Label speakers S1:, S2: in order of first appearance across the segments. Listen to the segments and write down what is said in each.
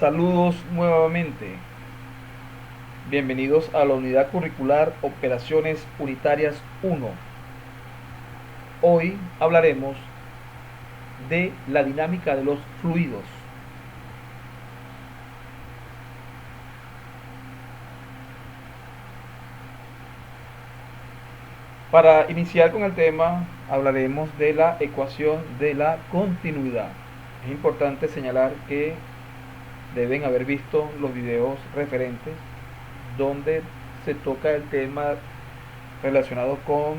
S1: Saludos nuevamente. Bienvenidos a la unidad curricular Operaciones Unitarias 1. Hoy hablaremos de la dinámica de los fluidos. Para iniciar con el tema, hablaremos de la ecuación de la continuidad. Es importante señalar que deben haber visto los videos referentes donde se toca el tema relacionado con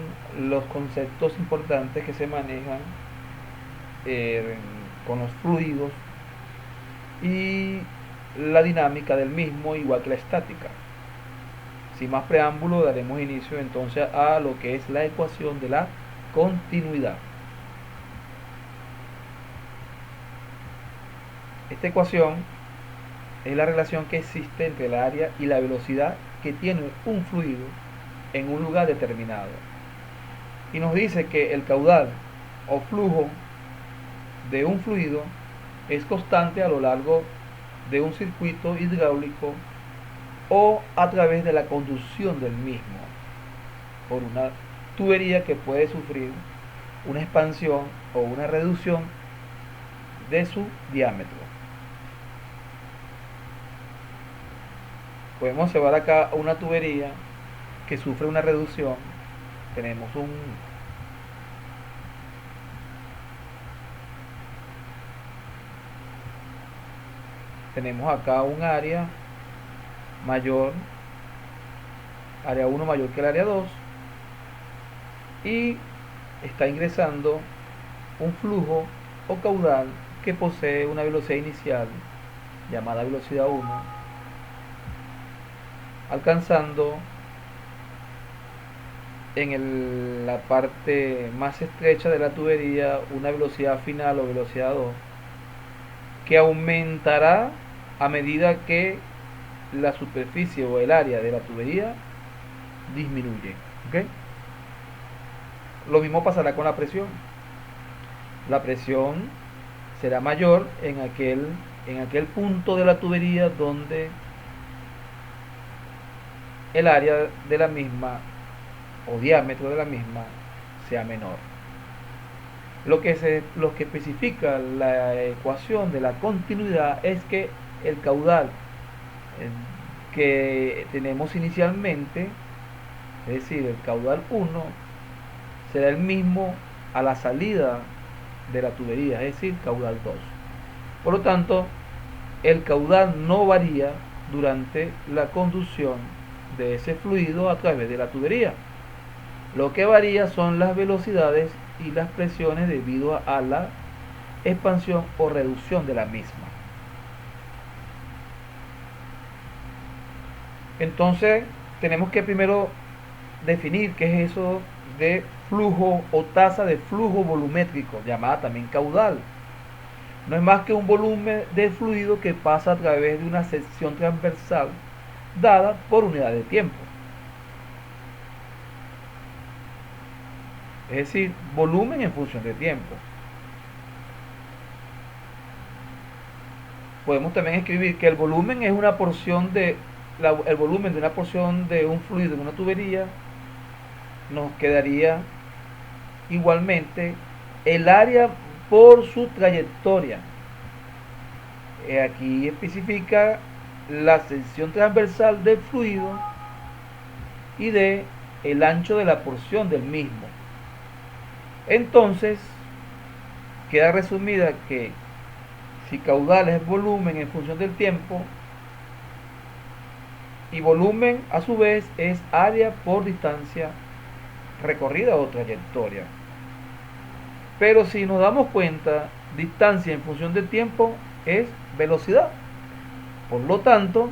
S1: los conceptos importantes que se manejan con los fluidos y la dinámica del mismo, igual que la estática. Sin más preámbulo, daremos inicio entonces a lo que es la ecuación de la continuidad. Esta ecuación es la relación que existe entre el área y la velocidad que tiene un fluido en un lugar determinado. Y nos dice que el caudal o flujo de un fluido es constante a lo largo de un circuito hidráulico o a través de la conducción del mismo por una tubería que puede sufrir una expansión o una reducción de su diámetro. Podemos llevar acá una tubería que sufre una reducción. Tenemos acá un área mayor, área 1 mayor que el área 2, y está ingresando un flujo o caudal que posee una velocidad inicial llamada velocidad 1, alcanzando en la parte más estrecha de la tubería una velocidad final o velocidad 2 que aumentará a medida que la superficie o el área de la tubería disminuye. ¿Okay? Lo mismo pasará con la presión. La presión será mayor en aquel punto de la tubería donde el área de la misma o diámetro de la misma sea menor. Lo que especifica la ecuación de la continuidad es que el caudal que tenemos inicialmente, es decir, el caudal 1, será el mismo a la salida de la tubería, es decir, caudal 2. Por lo tanto, el caudal no varía durante la conducción de ese fluido a través de la tubería. Lo que varía son las velocidades y las presiones debido a la expansión o reducción de la misma. Entonces, tenemos que primero definir qué es eso de flujo o tasa de flujo volumétrico, llamada también caudal. No es más que un volumen de fluido que pasa a través de una sección transversal dada por unidad de tiempo. Es decir, volumen en función de tiempo. Podemos también escribir que el volumen es una porción el volumen de una porción de un fluido en una tubería. Nos quedaría igualmente el área por su trayectoria. Aquí especifica la sección transversal del fluido y de el ancho de la porción del mismo. Entonces queda resumida que si caudal es volumen en función del tiempo, y volumen a su vez es área por distancia recorrida o trayectoria. Pero si nos damos cuenta, distancia en función del tiempo es velocidad. Por lo tanto,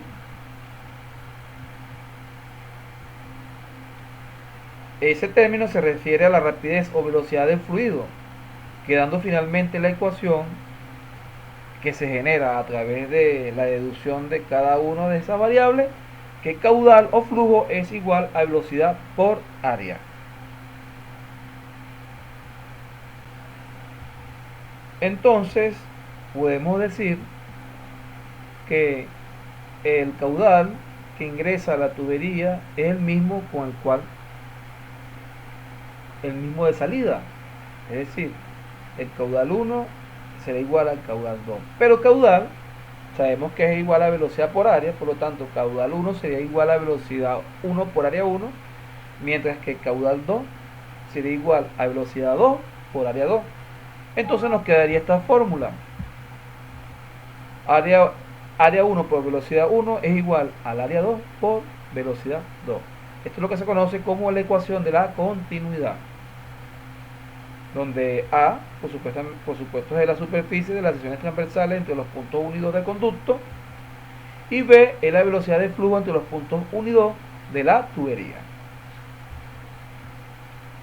S1: ese término se refiere a la rapidez o velocidad del fluido, quedando finalmente la ecuación que se genera a través de la deducción de cada una de esas variables, que caudal o flujo es igual a velocidad por área. Entonces, podemos decir que el caudal que ingresa a la tubería es el mismo con el mismo de salida. Es decir, el caudal 1 será igual al caudal 2. Pero caudal sabemos que es igual a velocidad por área, por lo tanto caudal 1 sería igual a velocidad 1 por área 1, mientras que caudal 2 sería igual a velocidad 2 por área 2. Entonces nos quedaría esta fórmula. Área 1 por velocidad 1 es igual al área 2 por velocidad 2. Esto es lo que se conoce como la ecuación de la continuidad, donde A, por supuesto, es la superficie de las secciones transversales entre los puntos 1 y 2 del conducto, y B es la velocidad de flujo entre los puntos 1 y 2 de la tubería.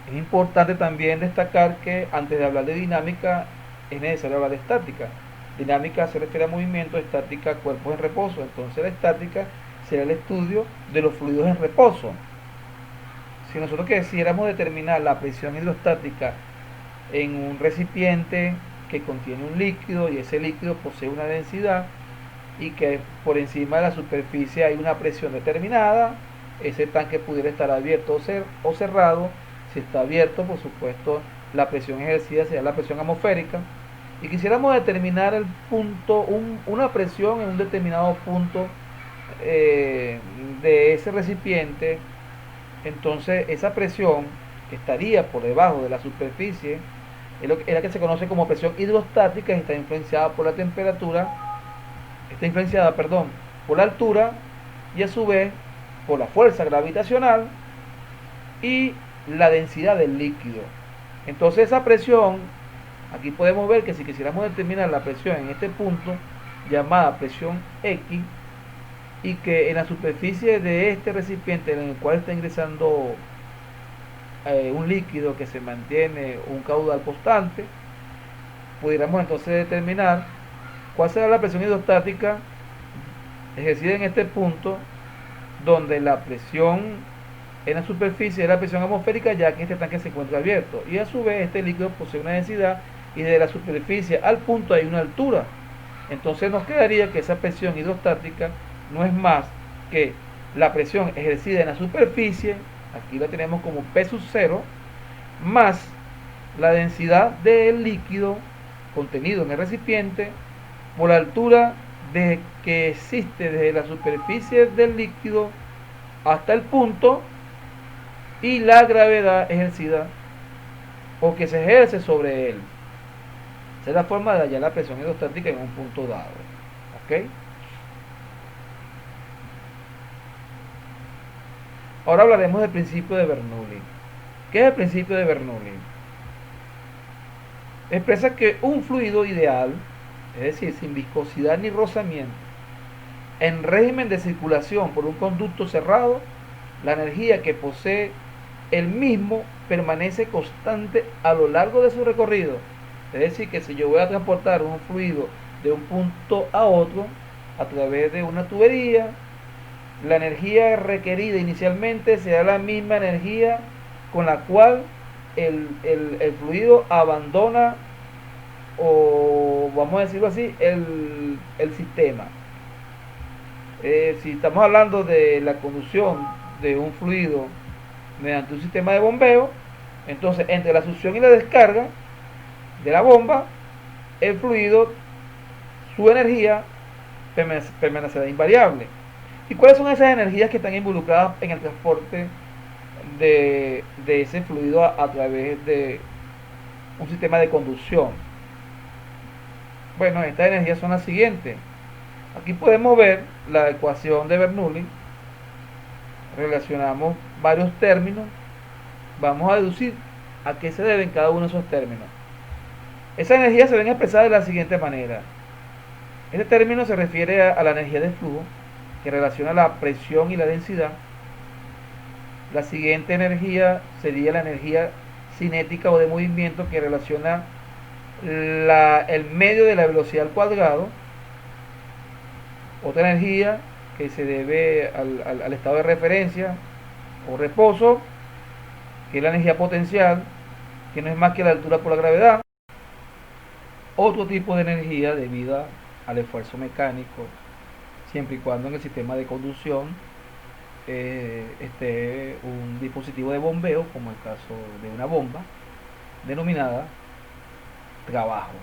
S1: Es importante también destacar que antes de hablar de dinámica es necesario hablar de estática. Dinámica se refiere a movimiento, estática a cuerpos en reposo. Entonces la estática será el estudio de los fluidos en reposo. Si nosotros quisiéramos determinar la presión hidrostática en un recipiente que contiene un líquido y ese líquido posee una densidad y que por encima de la superficie hay una presión determinada, ese tanque pudiera estar abierto o cerrado. Si está abierto, por supuesto, la presión ejercida sería la presión atmosférica. Y quisiéramos determinar el punto, una presión en un determinado punto de ese recipiente, entonces esa presión que estaría por debajo de la superficie es la que se conoce como presión hidrostática y está influenciada por la temperatura, por la altura y a su vez por la fuerza gravitacional y la densidad del líquido. Entonces esa presión, aquí podemos ver que si quisiéramos determinar la presión en este punto, llamada presión X, y que en la superficie de este recipiente en el cual está ingresando un líquido que se mantiene un caudal constante, pudiéramos entonces determinar cuál será la presión hidrostática ejercida en este punto, donde la presión en la superficie es la presión atmosférica, ya que este tanque se encuentra abierto, y a su vez este líquido posee una densidad y de la superficie al punto hay una altura. Entonces nos quedaría que esa presión hidrostática no es más que la presión ejercida en la superficie, aquí la tenemos como P sub 0, más la densidad del líquido contenido en el recipiente por la altura que existe desde la superficie del líquido hasta el punto, y la gravedad ejercida o que se ejerce sobre él. Esa es la forma de hallar la presión hidrostática en un punto dado. ¿Ok? Ahora hablaremos del principio de Bernoulli. ¿Qué es el principio de Bernoulli? Expresa que un fluido ideal, es decir, sin viscosidad ni rozamiento, en régimen de circulación por un conducto cerrado, la energía que posee el mismo permanece constante a lo largo de su recorrido. Es decir, que si yo voy a transportar un fluido de un punto a otro a través de una tubería, la energía requerida inicialmente será la misma energía con la cual el fluido abandona, o vamos a decirlo así, el sistema. Si estamos hablando de la conducción de un fluido mediante un sistema de bombeo, entonces entre la succión y la descarga de la bomba, el fluido, su energía permanecerá invariable. ¿Y cuáles son esas energías que están involucradas en el transporte de ese fluido a través de un sistema de conducción? Bueno, estas energías son las siguientes. Aquí podemos ver la ecuación de Bernoulli. Relacionamos varios términos. Vamos a deducir a qué se deben cada uno de esos términos. Esas energías se ven expresadas de la siguiente manera. Este término se refiere a la energía de flujo, que relaciona la presión y la densidad. La siguiente energía sería la energía cinética o de movimiento, que relaciona el medio de la velocidad al cuadrado. Otra energía que se debe al estado de referencia o reposo, que es la energía potencial, que no es más que la altura por la gravedad. Otro tipo de energía debida al esfuerzo mecánico siempre y cuando en el sistema de conducción esté un dispositivo de bombeo, como el caso de una bomba, denominada trabajo.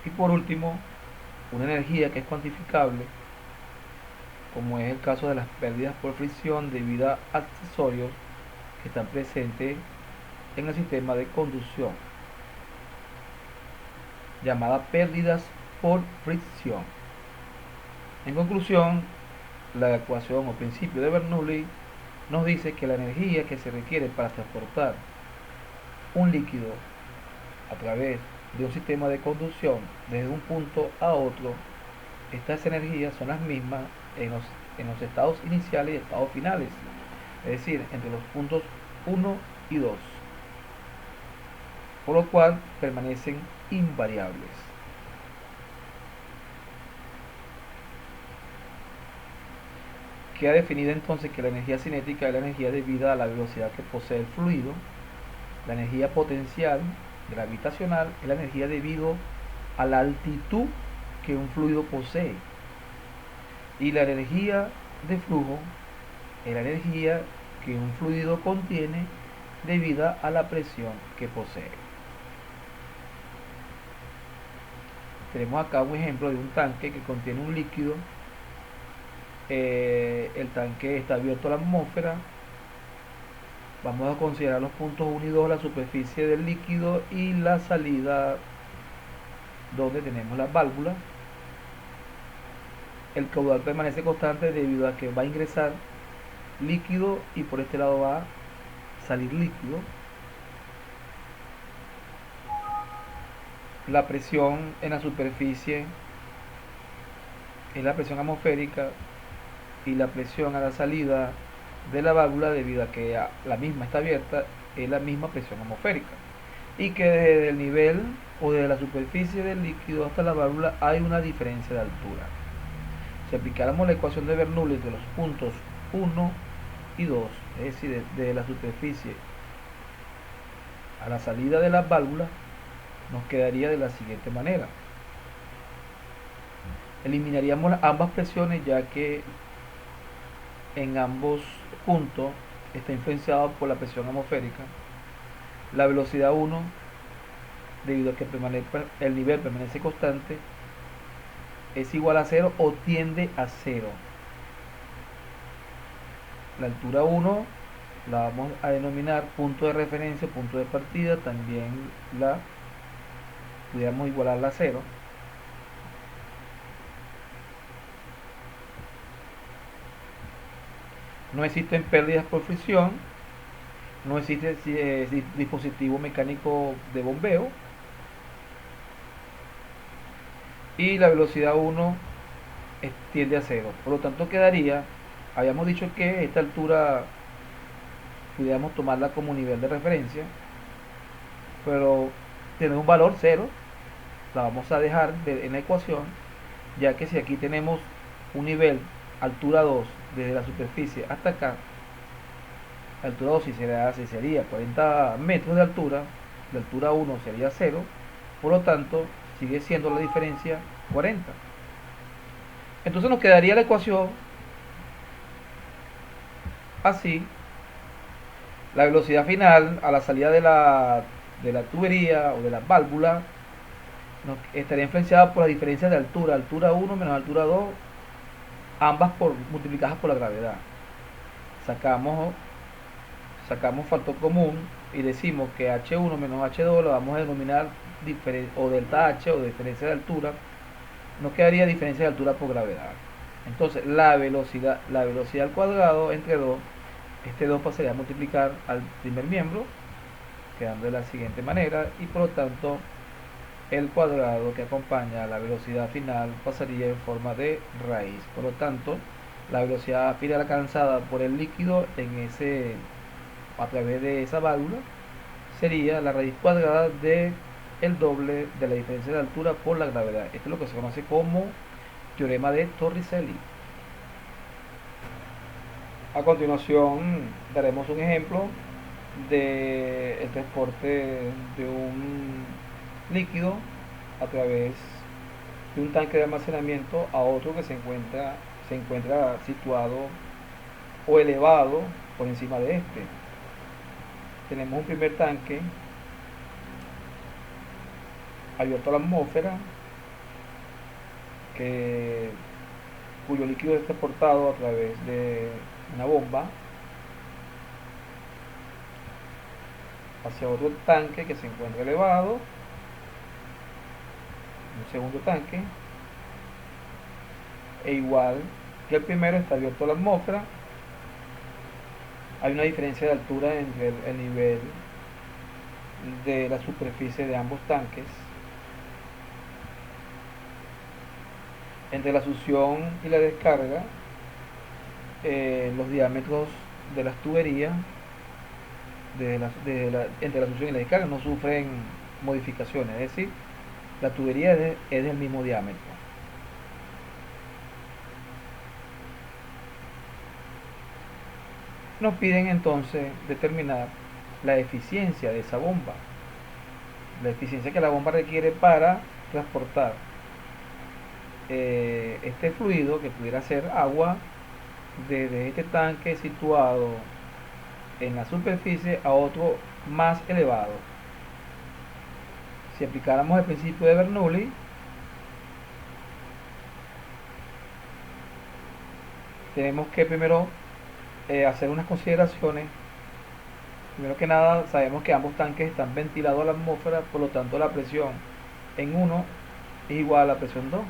S1: Y por último, una energía que es cuantificable, como es el caso de las pérdidas por fricción debido a accesorios que están presentes en el sistema de conducción, llamada pérdidas por fricción. En conclusión, la ecuación o principio de Bernoulli nos dice que la energía que se requiere para transportar un líquido a través de un sistema de conducción desde un punto a otro, estas energías son las mismas en los estados iniciales y estados finales, es decir, entre los puntos 1 y 2, por lo cual permanecen invariables. Queda definida entonces que la energía cinética es la energía debida a la velocidad que posee el fluido. La energía potencial gravitacional es la energía debido a la altitud que un fluido posee. Y la energía de flujo es la energía que un fluido contiene debido a la presión que posee. Tenemos acá un ejemplo de un tanque que contiene un líquido. El tanque está abierto a la atmósfera. Vamos a considerar los puntos 1 y 2, la superficie del líquido y la salida donde tenemos las válvulas. El caudal permanece constante debido a que va a ingresar líquido y por este lado va a salir líquido. La presión en la superficie es la presión atmosférica y la presión a la salida de la válvula, debido a que la misma está abierta, es la misma presión atmosférica, y que desde el nivel o desde la superficie del líquido hasta la válvula hay una diferencia de altura. Si aplicáramos la ecuación de Bernoulli entre los puntos 1 y 2, es decir, desde la superficie a la salida de las válvulas, nos quedaría de la siguiente manera. Eliminaríamos ambas presiones, ya que en ambos puntos está influenciado por la presión atmosférica. La velocidad 1, debido a que el nivel permanece constante, es igual a 0 o tiende a 0. La altura 1 la vamos a denominar punto de referencia, punto de partida, también la pudiéramos igualarla a 0. No existen pérdidas por fricción, no existe dispositivo mecánico de bombeo, y la velocidad 1 tiende a 0. Por lo tanto quedaría, habíamos dicho que esta altura pudiéramos tomarla como nivel de referencia, pero tiene un valor 0, la vamos a dejar en la ecuación, ya que si aquí tenemos un nivel altura 2 desde la superficie hasta acá, la altura 2 si sería 40 metros de altura, la altura 1 sería 0, por lo tanto sigue siendo la diferencia 40. Entonces nos quedaría la ecuación así: la velocidad final a la salida de la tubería o de la válvula estaría influenciada por la diferencia de altura, altura 1 menos altura 2, ambas multiplicadas por la gravedad. Sacamos factor común y decimos que H1 menos H2 lo vamos a denominar o delta H, o diferencia de altura. Nos quedaría diferencia de altura por gravedad. Entonces la velocidad al cuadrado entre 2, este 2 pasaría a multiplicar al primer miembro, quedando de la siguiente manera, y por lo tanto el cuadrado que acompaña a la velocidad final pasaría en forma de raíz. Por lo tanto, la velocidad final alcanzada por el líquido a través de esa válvula sería la raíz cuadrada de el doble de la diferencia de altura por la gravedad. Esto es lo que se conoce como teorema de Torricelli. A continuación daremos un ejemplo del transporte de un líquido a través de un tanque de almacenamiento a otro que se encuentra situado o elevado por encima de este. Tenemos un primer tanque abierto a la atmósfera, cuyo líquido es transportado a través de una bomba hacia otro tanque que se encuentra elevado, un segundo tanque, e igual que el primero está abierto a la atmósfera. Hay una diferencia de altura entre el nivel de la superficie de ambos tanques. Entre la succión y la descarga, los diámetros de las tuberías entre la succión y la descarga no sufren modificaciones, es decir, la tubería es del mismo diámetro. Nos piden entonces determinar la eficiencia de esa bomba, la eficiencia que la bomba requiere para transportar este fluido, que pudiera ser agua, desde este tanque situado en la superficie a otro más elevado. Si aplicáramos el principio de Bernoulli, tenemos que primero hacer unas consideraciones. Primero que nada, sabemos que ambos tanques están ventilados a la atmósfera, por lo tanto la presión en uno es igual a la presión 2.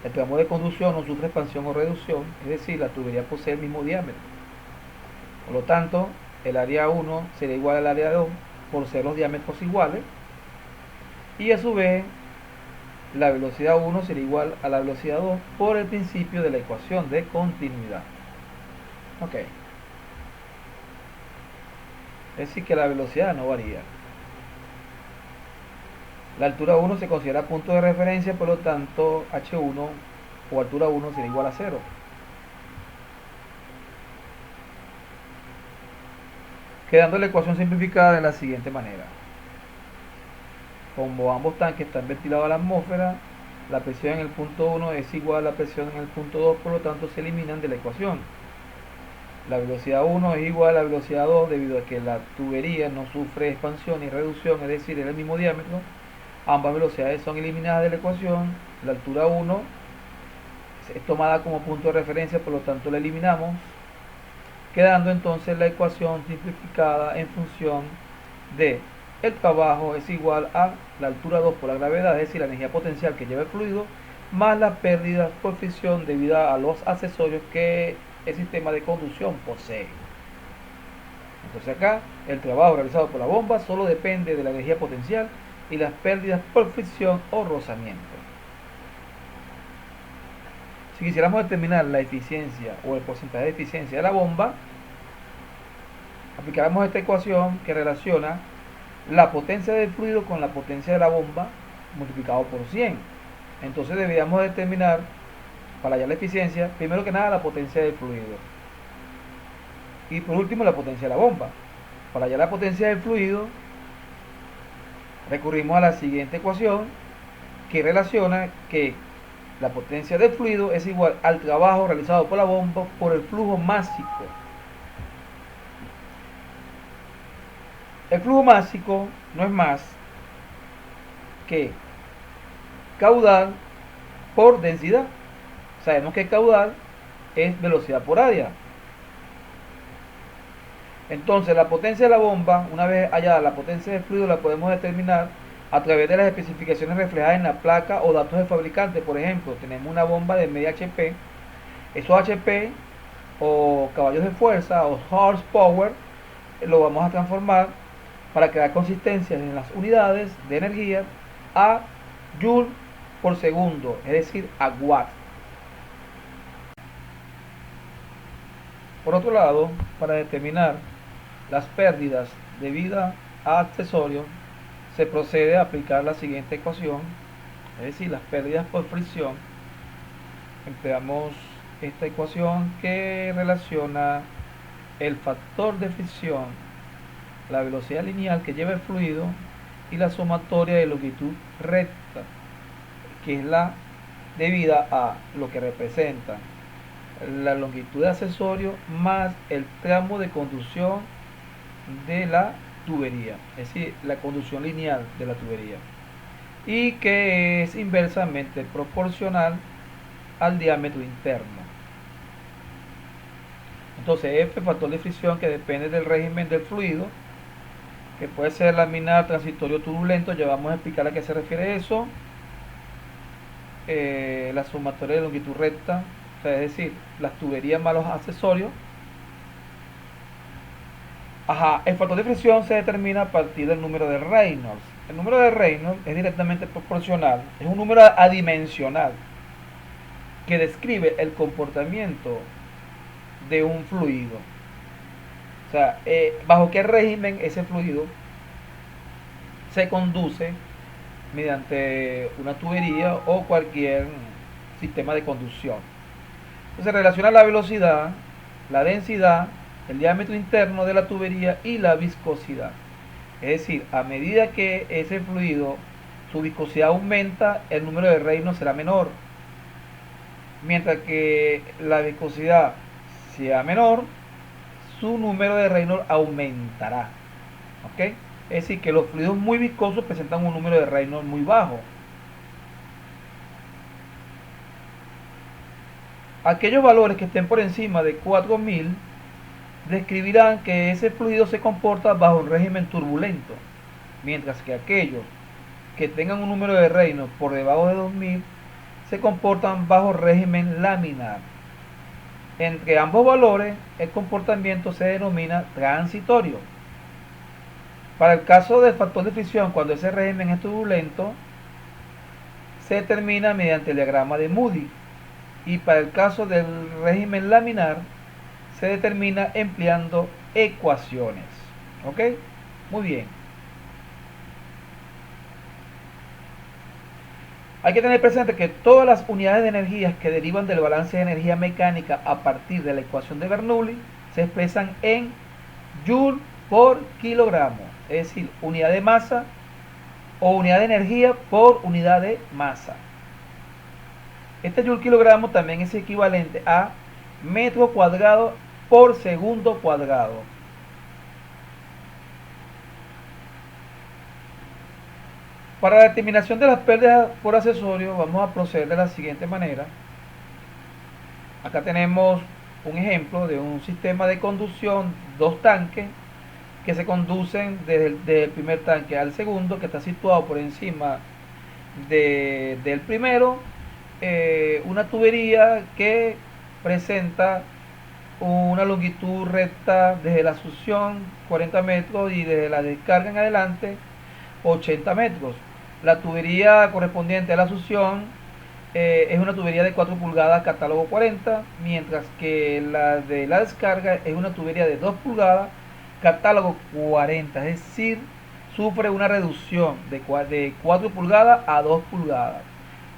S1: El tramo de conducción no sufre expansión o reducción, es decir, la tubería posee el mismo diámetro. Por lo tanto, el área 1 sería igual al área 2 por ser los diámetros iguales, y a su vez la velocidad 1 sería igual a la velocidad 2 por el principio de la ecuación de continuidad. Ok. Es decir, que la velocidad no varía. La altura 1 se considera punto de referencia, por lo tanto H1 o altura 1 sería igual a 0. Quedando la ecuación simplificada de la siguiente manera. Como ambos tanques están ventilados a la atmósfera, la presión en el punto 1 es igual a la presión en el punto 2, por lo tanto se eliminan de la ecuación. La velocidad 1 es igual a la velocidad 2 debido a que la tubería no sufre expansión ni reducción, es decir, es el mismo diámetro. Ambas velocidades son eliminadas de la ecuación. La altura 1 es tomada como punto de referencia, por lo tanto la eliminamos, quedando entonces la ecuación simplificada en función de el trabajo es igual a la altura 2 por la gravedad, es decir, la energía potencial que lleva el fluido, más las pérdidas por fricción debido a los accesorios que el sistema de conducción posee. Entonces acá el trabajo realizado por la bomba solo depende de la energía potencial y las pérdidas por fricción o rozamiento. Si quisiéramos determinar la eficiencia o el porcentaje de eficiencia de la bomba, aplicáramos esta ecuación que relaciona la potencia del fluido con la potencia de la bomba multiplicado por 100. Entonces deberíamos determinar, para hallar la eficiencia, primero que nada la potencia del fluido y por último la potencia de la bomba. Para hallar la potencia del fluido recurrimos a la siguiente ecuación, que relaciona que la potencia del fluido es igual al trabajo realizado por la bomba por el flujo másico. El flujo másico no es más que caudal por densidad. Sabemos que caudal es velocidad por área. Entonces la potencia de la bomba, una vez hallada la potencia del fluido, la podemos determinar a través de las especificaciones reflejadas en la placa o datos del fabricante. Por ejemplo, tenemos una bomba de media HP. Esos HP o caballos de fuerza o horsepower lo vamos a transformar para crear consistencia en las unidades de energía a joule por segundo, es decir, a watt. Por otro lado, para determinar las pérdidas debidas a accesorios, se procede a aplicar la siguiente ecuación, es decir, las pérdidas por fricción. Empleamos esta ecuación que relaciona el factor de fricción, la velocidad lineal que lleva el fluido, y la sumatoria de longitud recta, que es la debida a lo que representa la longitud de accesorio más el tramo de conducción de la tubería, es decir, la conducción lineal de la tubería, y que es inversamente proporcional al diámetro interno. Entonces F, factor de fricción, que depende del régimen del fluido, que puede ser laminar, transitorio, turbulento. Ya vamos a explicar a qué se refiere eso. La sumatoria de longitud recta, o sea, es decir, las tuberías más los accesorios. El factor de fricción se determina a partir del número de Reynolds. El número de Reynolds es directamente proporcional, es un número adimensional que describe el comportamiento de un fluido. O sea, bajo qué régimen ese fluido se conduce mediante una tubería o cualquier sistema de conducción. Entonces relaciona la velocidad, la densidad, el diámetro interno de la tubería y la viscosidad. Es decir, a medida que ese fluido, su viscosidad aumenta, el número de Reynolds será menor. Mientras que la viscosidad sea menor, su número de Reynolds aumentará. ¿Ok? Es decir, que los fluidos muy viscosos presentan un número de Reynolds muy bajo. Aquellos valores que estén por encima de 4000 describirán que ese fluido se comporta bajo un régimen turbulento, mientras que aquellos que tengan un número de Reynolds por debajo de 2000 se comportan bajo régimen laminar. Entre ambos valores, el comportamiento se denomina transitorio. Para el caso del factor de fricción, cuando ese régimen es turbulento, se determina mediante el diagrama de Moody. Y para el caso del régimen laminar, se determina empleando ecuaciones. ¿Ok? Muy bien. Hay que tener presente que todas las unidades de energías que derivan del balance de energía mecánica a partir de la ecuación de Bernoulli se expresan en Joule por kilogramo, es decir, unidad de masa o unidad de energía por unidad de masa. Este Joule kilogramo también es equivalente a metro cuadrado por segundo cuadrado. Para la determinación de las pérdidas por accesorio vamos a proceder de la siguiente manera. Acá tenemos un ejemplo de un sistema de conducción, dos tanques que se conducen desde el primer tanque al segundo, que está situado por encima del primero. Una tubería que presenta una longitud recta desde la succión 40 metros y desde la descarga en adelante 80 metros. La tubería correspondiente a la succión es una tubería de 4 pulgadas catálogo 40, mientras que la de la descarga es una tubería de 2 pulgadas catálogo 40, es decir, sufre una reducción de 4 pulgadas a 2 pulgadas.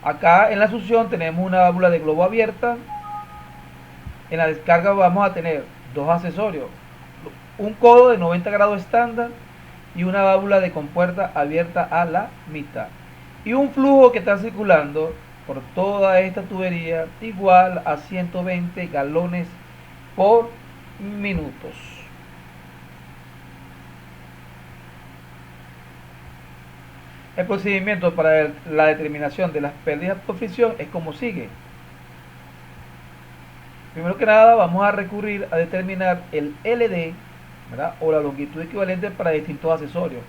S1: Acá en la succión tenemos una válvula de globo abierta. En la descarga vamos a tener dos accesorios, un codo de 90 grados estándar y una válvula de compuerta abierta a la mitad, y un flujo que está circulando por toda esta tubería igual a 120 galones por minutos. El procedimiento para la determinación de las pérdidas por fricción es como sigue. Primero que nada vamos a recurrir a determinar el LD, ¿verdad?, o la longitud equivalente para distintos accesorios.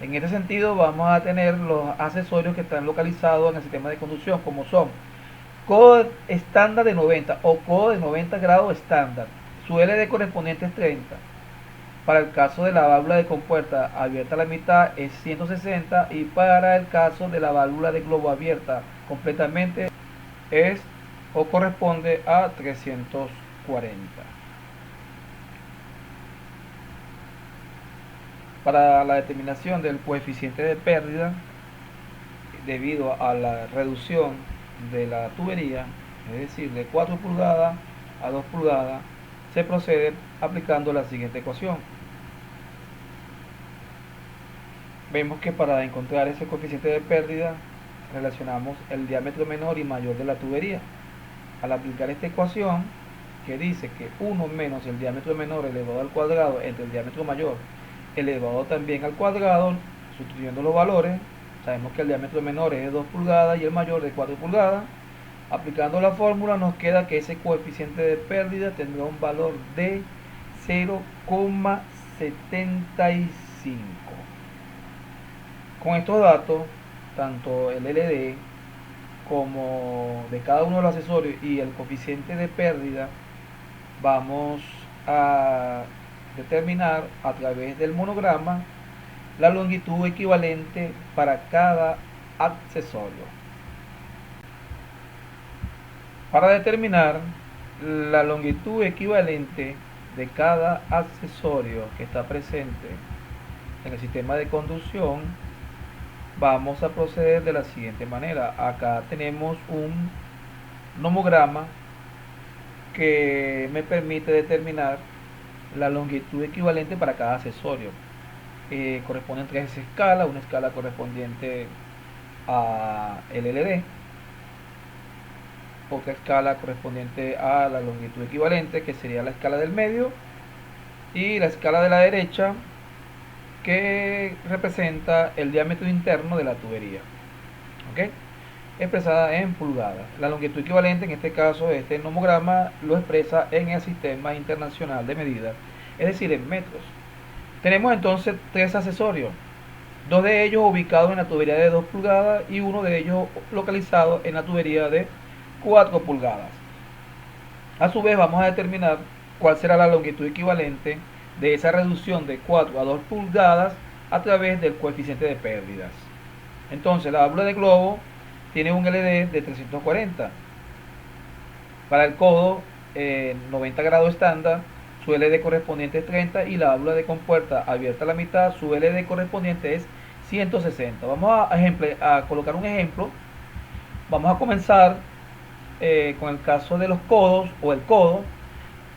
S1: En este sentido vamos a tener los accesorios que están localizados en el sistema de conducción, como son codo estándar de 90 o codo de 90 grados estándar. Su LD correspondiente es 30. Para el caso de la válvula de compuerta abierta a la mitad es 160, y para el caso de la válvula de globo abierta completamente es o corresponde a 340. Para la determinación del coeficiente de pérdida debido a la reducción de la tubería, es decir, de 4 pulgadas a 2 pulgadas, se procede aplicando la siguiente ecuación. vemos que para encontrar ese coeficiente de pérdida relacionamos el diámetro menor y mayor de la tubería. Al aplicar esta ecuación que dice que 1 menos el diámetro menor elevado al cuadrado entre el diámetro mayor elevado también al cuadrado, sustituyendo los valores, sabemos que el diámetro menor es de 2 pulgadas y el mayor de 4 pulgadas. Aplicando la fórmula nos queda que ese coeficiente de pérdida tendrá un valor de 0,75. Con estos datos, tanto el LD como de cada uno de los accesorios y el coeficiente de pérdida, vamos a determinar a través del monograma la longitud equivalente para cada accesorio. Para determinar la longitud equivalente de cada accesorio que está presente en el sistema de conducción, vamos a proceder de la siguiente manera. Acá tenemos un nomograma que me permite determinar la longitud equivalente para cada accesorio. Corresponden tres escalas, una escala correspondiente a LLD, otra escala correspondiente a la longitud equivalente, que sería la escala del medio, y la escala de la derecha, que representa el diámetro interno de la tubería, ¿ok? Expresada en pulgadas. La longitud equivalente, en este caso, este nomograma lo expresa en el Sistema Internacional de Medidas, es decir, en metros. Tenemos entonces tres accesorios, dos de ellos ubicados en la tubería de 2 pulgadas y uno de ellos localizado en la tubería de 4 pulgadas. A su vez vamos a determinar cuál será la longitud equivalente de esa reducción de 4 a 2 pulgadas a través del coeficiente de pérdidas. Entonces la válvula de globo tiene un LD de 340. Para el codo 90 grados estándar, su LD correspondiente es 30, y la válvula de compuerta abierta a la mitad, su LD correspondiente es 160. Vamos a colocar un ejemplo. Vamos a comenzar con el caso de los codos o el codo.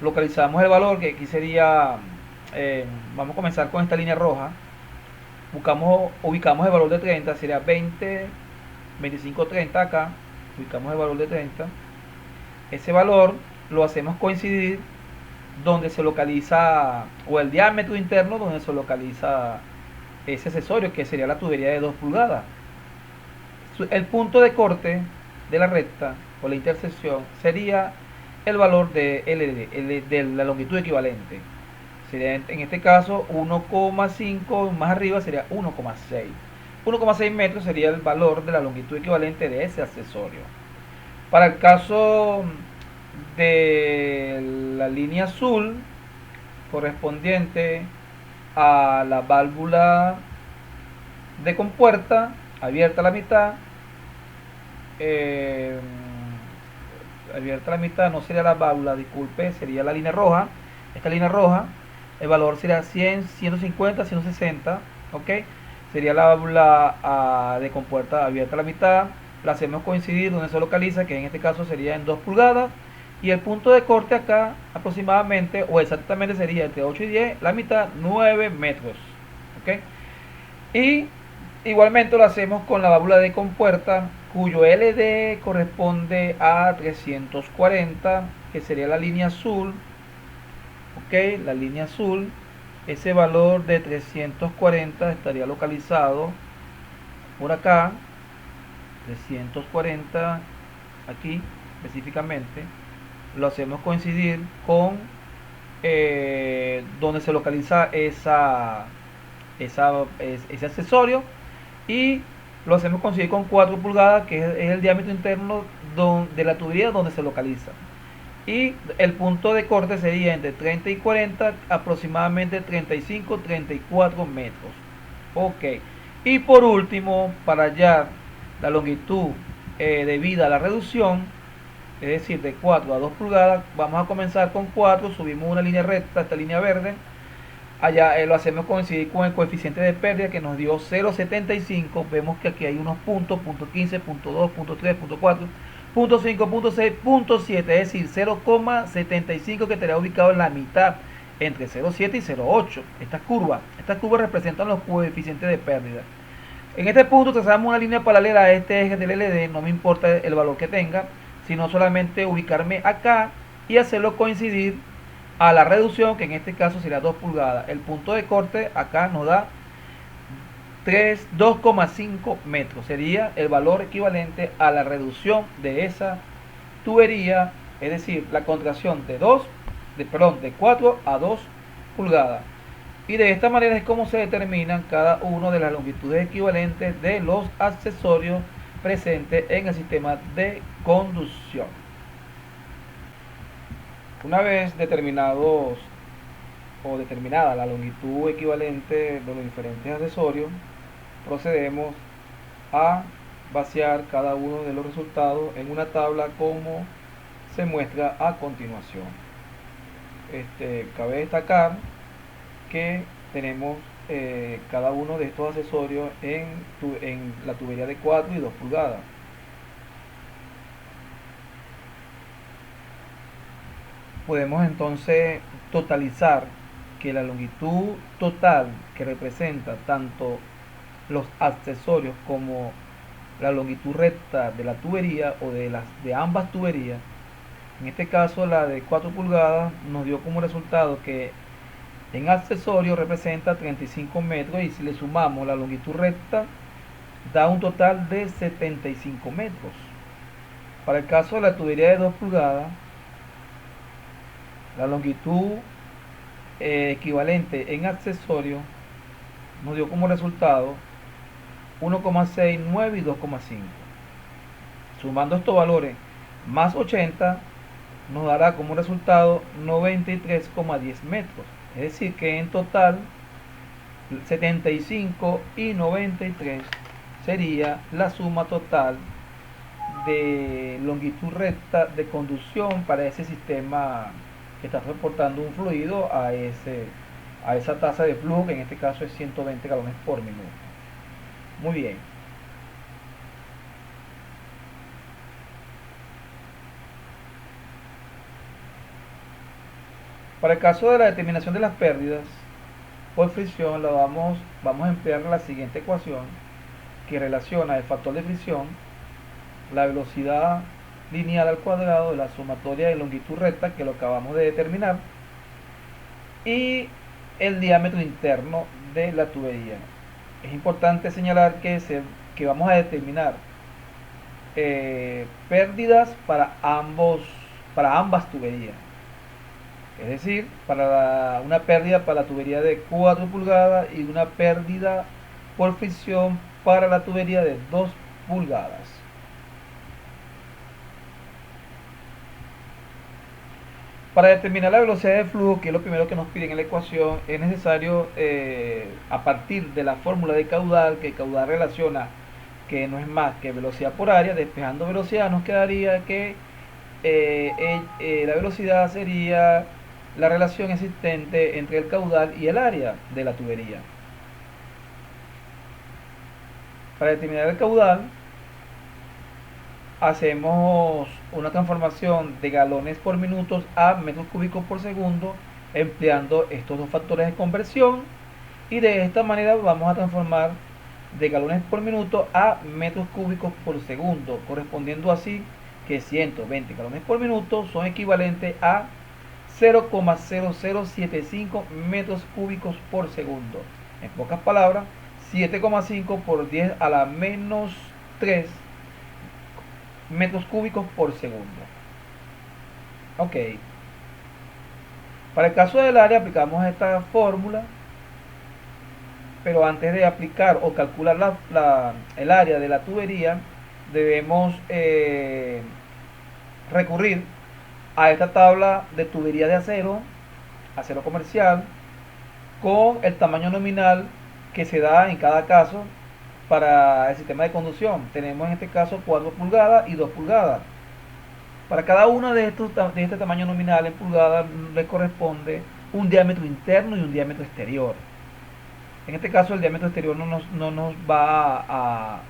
S1: Localizamos el valor, que aquí sería, vamos a comenzar con esta línea roja. Ubicamos el valor de 30, sería 20, 25, 30 acá. Ubicamos el valor de 30. Ese valor lo hacemos coincidir donde se localiza, o el diámetro interno donde se localiza ese accesorio, que sería la tubería de 2 pulgadas. El punto de corte de la recta o la intersección sería el valor de LD, de la longitud equivalente. Sería en este caso 1,5, más arriba sería 1,6. 1,6 metros sería el valor de la longitud equivalente de ese accesorio. Para el caso de la línea azul, correspondiente a la válvula de compuerta abierta a la mitad, abierta a la mitad no sería la válvula, disculpe, sería la línea roja. Esta línea roja, el valor sería 100, 150, 160, ok. Sería la válvula de compuerta abierta a la mitad. La hacemos coincidir donde se localiza, que en este caso sería en 2 pulgadas, y el punto de corte acá aproximadamente o exactamente sería entre 8 y 10, la mitad 9 metros, ok. Y igualmente lo hacemos con la válvula de compuerta, cuyo LD corresponde a 340, que sería la línea azul, ok. La línea azul, ese valor de 340 estaría localizado por acá, 340 aquí específicamente. Lo hacemos coincidir con donde se localiza ese accesorio, y lo hacemos coincidir con 4 pulgadas, que es el diámetro interno de la tubería donde se localiza, y el punto de corte sería entre 30 y 40, aproximadamente 35, 34 metros, ok. Y por último, para hallar la longitud debida a la reducción, es decir, de 4 a 2 pulgadas, vamos a comenzar con 4, subimos una línea recta, esta línea verde, allá lo hacemos coincidir con el coeficiente de pérdida, que nos dio 0,75, vemos que aquí hay unos puntos, punto 15, punto 2, punto 3, punto 4, punto 5, punto 6, punto 7, es decir, 0,75, que estaría ubicado en la mitad entre 0,7 y 0,8. Estas curvas representan los coeficientes de pérdida. En este punto trazamos una línea paralela a este eje del LD, no me importa el valor que tenga, sino solamente ubicarme acá y hacerlo coincidir a la reducción, que en este caso sería 2 pulgadas. El punto de corte acá nos da 2,5 metros, sería el valor equivalente a la reducción de esa tubería, es decir, la contracción de 4 a 2 pulgadas. Y de esta manera es como se determinan cada una de las longitudes equivalentes de los accesorios presentes en el sistema de conducción. Una vez determinada la longitud equivalente de los diferentes accesorios, procedemos a vaciar cada uno de los resultados en una tabla como se muestra a continuación. Cabe destacar que tenemos cada uno de estos accesorios en la tubería de 4 y 2 pulgadas. Podemos entonces totalizar que la longitud total que representa tanto los accesorios como la longitud recta de la tubería o de ambas tuberías, en este caso la de 4 pulgadas nos dio como resultado que en accesorio representa 35 metros, y si le sumamos la longitud recta da un total de 75 metros. Para el caso de la tubería de 2 pulgadas, la longitud equivalente en accesorio nos dio como resultado 1,6, 9 y 2,5. Sumando estos valores más 80 nos dará como resultado 93,10 metros. Es decir que en total 75 y 93 sería la suma total de longitud recta de conducción para ese sistema que está transportando un fluido a esa tasa de flujo, que en este caso es 120 galones por minuto. Muy bien. Para el caso de la determinación de las pérdidas por fricción, vamos a emplear la siguiente ecuación, que relaciona el factor de fricción, la velocidad lineal al cuadrado de la sumatoria de longitud recta, que lo acabamos de determinar, y el diámetro interno de la tubería. Es importante señalar que vamos a determinar pérdidas para ambas tuberías. Es decir, una pérdida para la tubería de 4 pulgadas y una pérdida por fricción para la tubería de 2 pulgadas. Para determinar la velocidad de flujo, que es lo primero que nos piden en la ecuación, es necesario, a partir de la fórmula de caudal, que caudal relaciona que no es más que velocidad por área, despejando velocidad, nos quedaría que la velocidad sería la relación existente entre el caudal y el área de la tubería. Para determinar el caudal, hacemos una transformación de galones por minuto a metros cúbicos por segundo, empleando estos dos factores de conversión, y de esta manera vamos a transformar de galones por minuto a metros cúbicos por segundo, correspondiendo así que 120 galones por minuto son equivalentes a 0,0075 metros cúbicos por segundo. En pocas palabras, 7,5 por 10 a la menos 3 metros cúbicos por segundo. Ok. Para el caso del área aplicamos esta fórmula, pero antes de aplicar o calcular el área de la tubería, debemos recurrir a esta tabla de tubería de acero comercial, con el tamaño nominal que se da en cada caso para el sistema de conducción. Tenemos en este caso 4 pulgadas y 2 pulgadas. Para cada uno de este tamaño nominal en pulgadas le corresponde un diámetro interno y un diámetro exterior. En este caso el diámetro exterior no nos va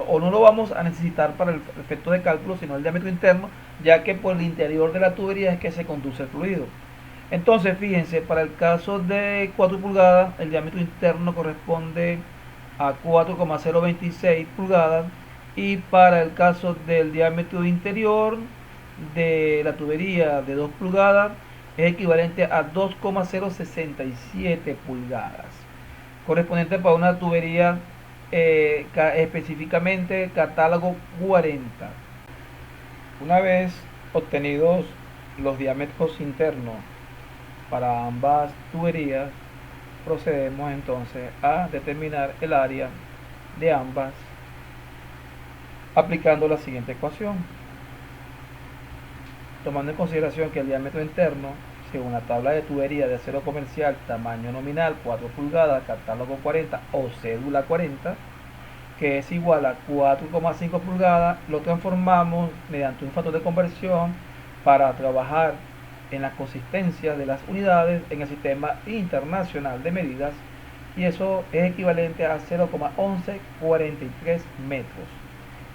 S1: o no lo vamos a necesitar para el efecto de cálculo, sino el diámetro interno, ya que por el interior de la tubería es que se conduce el fluido. Entonces, fíjense, para el caso de 4 pulgadas, el diámetro interno corresponde a 4,026 pulgadas, y para el caso del diámetro interior de la tubería de 2 pulgadas es equivalente a 2,067 pulgadas, correspondiente para una tubería específicamente catálogo 40. Una vez obtenidos los diámetros internos para ambas tuberías, procedemos entonces a determinar el área de ambas aplicando la siguiente ecuación, tomando en consideración que el diámetro interno, según la tabla de tubería de acero comercial tamaño nominal 4 pulgadas, catálogo 40 o cédula 40, que es igual a 4,5 pulgadas, lo transformamos mediante un factor de conversión para trabajar en la consistencia de las unidades en el sistema internacional de medidas, y eso es equivalente a 0,1143 metros.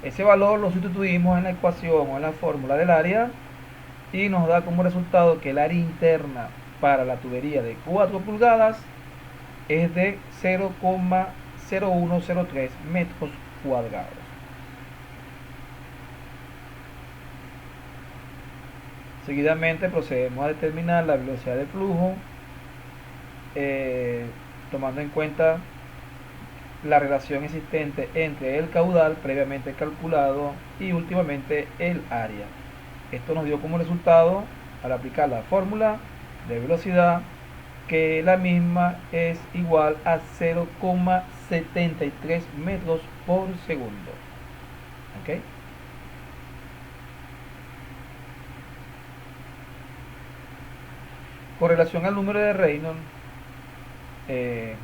S1: Ese valor lo sustituimos en la ecuación o en la fórmula del área y nos da como resultado que el área interna para la tubería de 4 pulgadas es de 0,0103 metros cuadrados. Seguidamente procedemos a determinar la velocidad de flujo, tomando en cuenta la relación existente entre el caudal previamente calculado y últimamente el área. Esto nos dio como resultado, al aplicar la fórmula de velocidad, que la misma es igual a 0,73 metros por segundo. ¿Ok? Con relación al número de Reynolds, que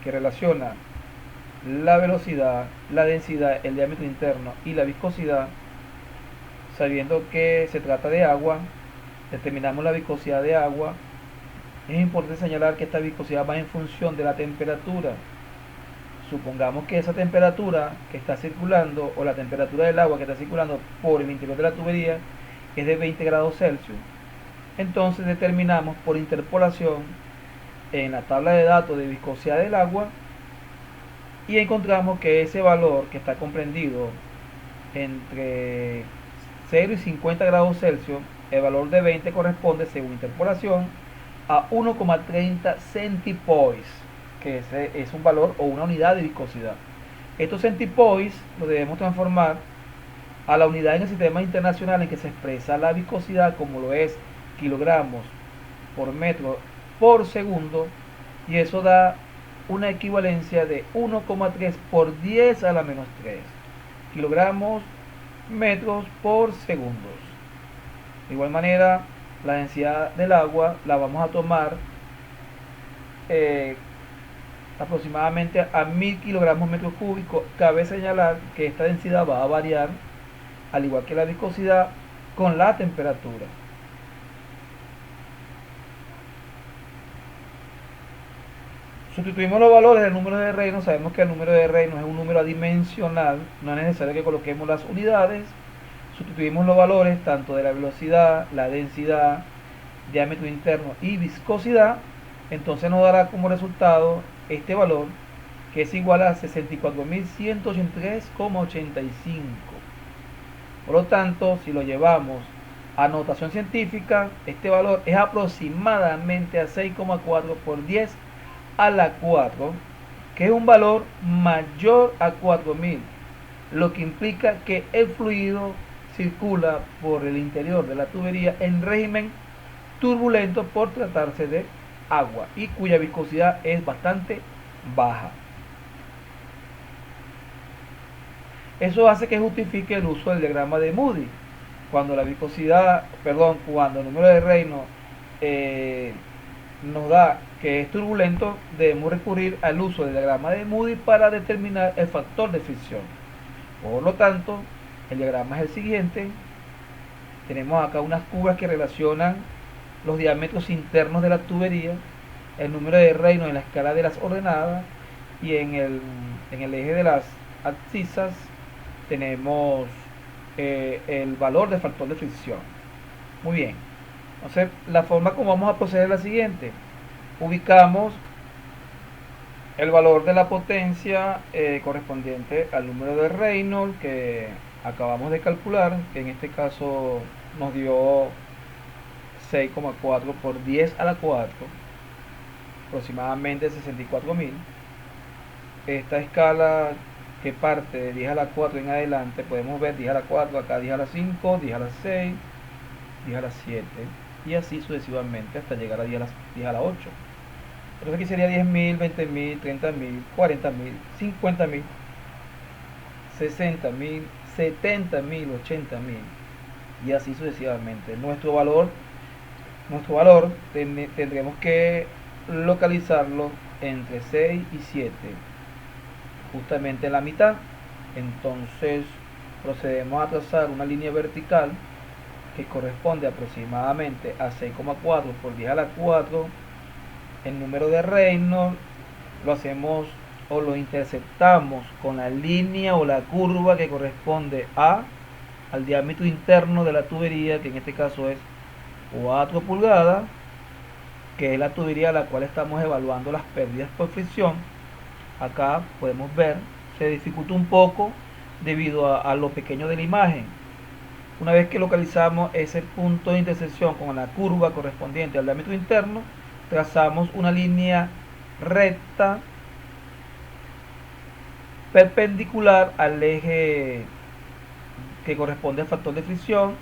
S1: relaciona la velocidad, la densidad, el diámetro interno y la viscosidad, sabiendo que se trata de agua, determinamos la viscosidad de agua. Es importante señalar que esta viscosidad va en función de la temperatura. Supongamos que esa temperatura que está circulando, o la temperatura del agua que está circulando por el interior de la tubería, es de 20 grados Celsius. Entonces determinamos por interpolación en la tabla de datos de viscosidad del agua, y encontramos que ese valor, que está comprendido entre 0 y 50 grados Celsius, el valor de 20 corresponde, según interpolación, a 1,30 centipoise, que es un valor o una unidad de viscosidad. Estos centipoise lo debemos transformar a la unidad en el sistema internacional en que se expresa la viscosidad, como lo es kilogramos por metro por segundo, y eso da una equivalencia de 1,3 por 10 a la menos 3 kilogramos metros por segundos. De igual manera, la densidad del agua la vamos a tomar aproximadamente a 1000 kilogramos metros cúbicos. Cabe señalar que esta densidad va a variar, al igual que la viscosidad, con la temperatura. Sustituimos los valores del número de Reynolds. Sabemos que el número de Reynolds es un número adimensional, no es necesario que coloquemos las unidades. Sustituimos los valores tanto de la velocidad, la densidad, diámetro interno y viscosidad. Entonces nos dará como resultado este valor, que es igual a 64.183,85. Por lo tanto, si lo llevamos a notación científica, este valor es aproximadamente a 6,4 por 10 a la 4, que es un valor mayor a 4000, lo que implica que el fluido circula por el interior de la tubería en régimen turbulento por tratarse de agua, y cuya viscosidad es bastante baja. Eso hace que justifique el uso del diagrama de Moody. Cuando la viscosidad, cuando el número de Reynolds nos da que es turbulento, debemos recurrir al uso del diagrama de Moody para determinar el factor de fricción. Por lo tanto, el diagrama es el siguiente. Tenemos acá unas curvas que relacionan los diámetros internos de la tubería, el número de Reynolds en la escala de las ordenadas, y en el eje de las abscisas tenemos el valor del factor de fricción. Muy bien. Entonces, la forma como vamos a proceder es la siguiente. Ubicamos el valor de la potencia correspondiente al número de Reynolds que acabamos de calcular, que en este caso nos dio 6,4 por 10 a la 4, aproximadamente 64.000. Esta escala que parte de 10 a la 4 en adelante, podemos ver 10 a la 4, acá 10 a la 5, 10 a la 6, 10 a la 7, y así sucesivamente hasta llegar a 10 a la 8. Entonces aquí sería 10.000, 20.000, 30.000, 40.000, 50.000, 60.000, 70.000, 80.000, y así sucesivamente. Nuestro valor tendremos que localizarlo entre 6 y 7, justamente en la mitad. Entonces procedemos a trazar una línea vertical que corresponde aproximadamente a 6,4 por 10 a la 4. El número de Reynolds lo hacemos o lo interceptamos con la línea o la curva que corresponde al diámetro interno de la tubería, que en este caso es 4 pulgadas, que es la tubería a la cual estamos evaluando las pérdidas por fricción. Acá podemos ver, se dificulta un poco debido a lo pequeño de la imagen. Una vez que localizamos ese punto de intersección con la curva correspondiente al diámetro interno, trazamos una línea recta perpendicular al eje que corresponde al factor de fricción,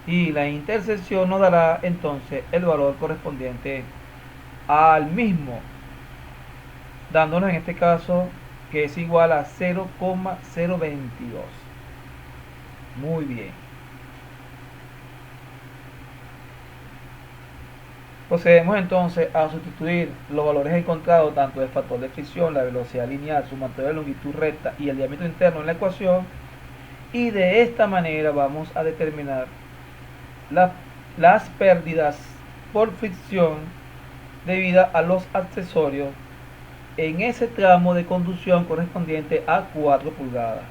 S1: y la intersección nos dará entonces el valor correspondiente al mismo, dándonos en este caso que es igual a 0,022. Muy bien. Procedemos entonces a sustituir los valores encontrados tanto del factor de fricción, la velocidad lineal, sumatorio de longitud recta y el diámetro interno en la ecuación, y de esta manera vamos a determinar las pérdidas por fricción debidas a los accesorios en ese tramo de conducción correspondiente a 4 pulgadas.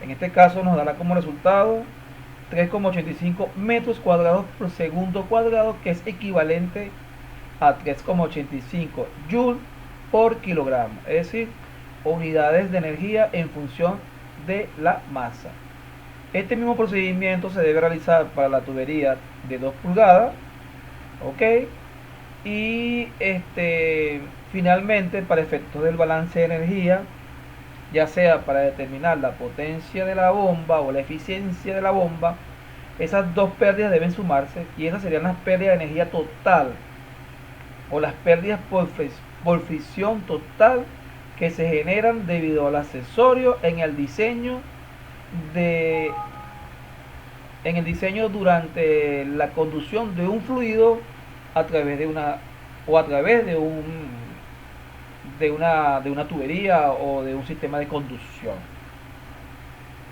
S1: En este caso nos dará como resultado 3,85 metros cuadrados por segundo cuadrado, que es equivalente a 3,85 joules por kilogramo, es decir, unidades de energía en función de la masa. Este mismo procedimiento se debe realizar para la tubería de 2 pulgadas, ok, y finalmente para efectos del balance de energía, ya sea para determinar la potencia de la bomba o la eficiencia de la bomba, esas dos pérdidas deben sumarse, y esas serían las pérdidas de energía total o las pérdidas por fricción total que se generan debido al accesorio en el diseño durante la conducción de un fluido a través de una tubería o de un sistema de conducción.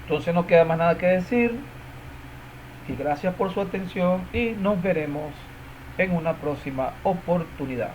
S1: Entonces no queda más nada que decir, y gracias por su atención, y nos veremos en una próxima oportunidad.